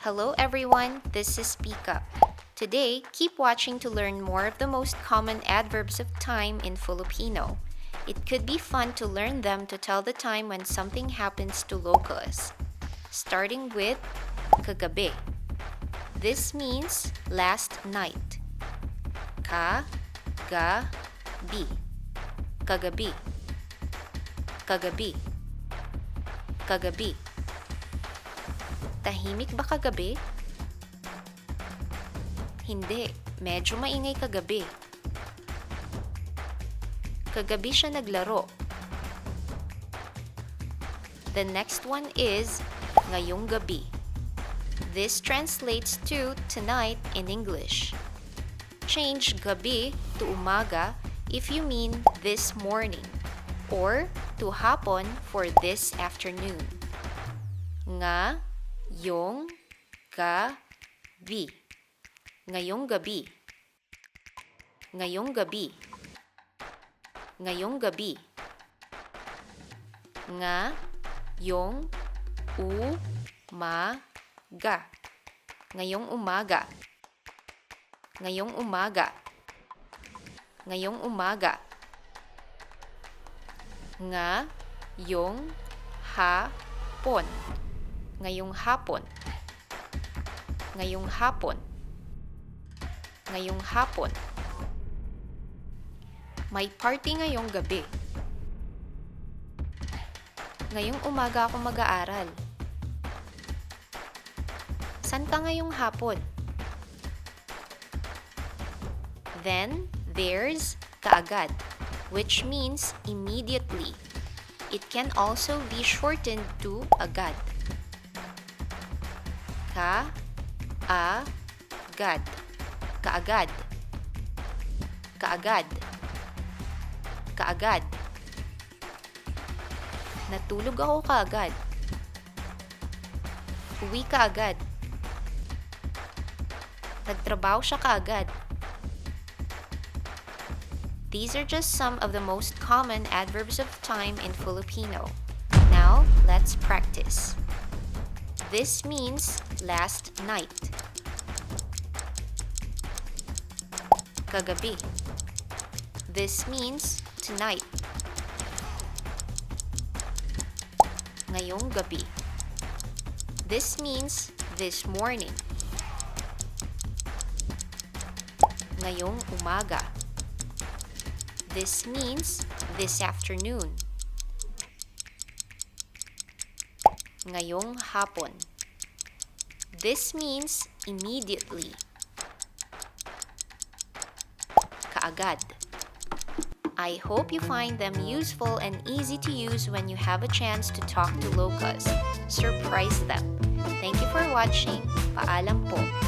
Hello everyone, this is SpeakUP. Today, keep watching to learn more of the most common adverbs of time in Filipino. It could be fun to learn them to tell the time when something happens to locals. Starting with Kagabi. This means last night. Ka-ga-bi. Kagabi. Kagabi. Kagabi. Tahimik ba kagabi? Hindi, medyo maingay kagabi. Kagabi siya naglaro. The next one is Ngayong gabi. This translates to tonight in English. Change gabi to umaga if you mean this morning, or to hapon for this afternoon. Ngayong gabi. Ngayong gabi. Ngayong gabi. Ngayong gabi. Ngayong umaga. Ngayong umaga. Ngayong umaga. Ngayong umaga. Ngayong hapon. Ngayong hapon. Ngayong hapon. Ngayong hapon. May party ngayong gabi. Ngayong umaga ako mag-aaral. San ka ngayong hapon? Then, there's kaagad, which means immediately. It can also be shortened to agad. Kaagad. Kaagad. Kaagad. Kaagad. Natulog ako kaagad. Uwi kaagad. Nagtrabaho siya kaagad. These are just some of the most common adverbs of time in Filipino. Now, let's practice. This means last night. Kagabi. This means tonight. Ngayong gabi. This means this morning. Ngayong umaga. This means this afternoon. Ngayong hapon. This means immediately. Kaagad. I hope you find them useful and easy to use when you have a chance to talk to locals. Surprise them. Thank you for watching. Paalam po.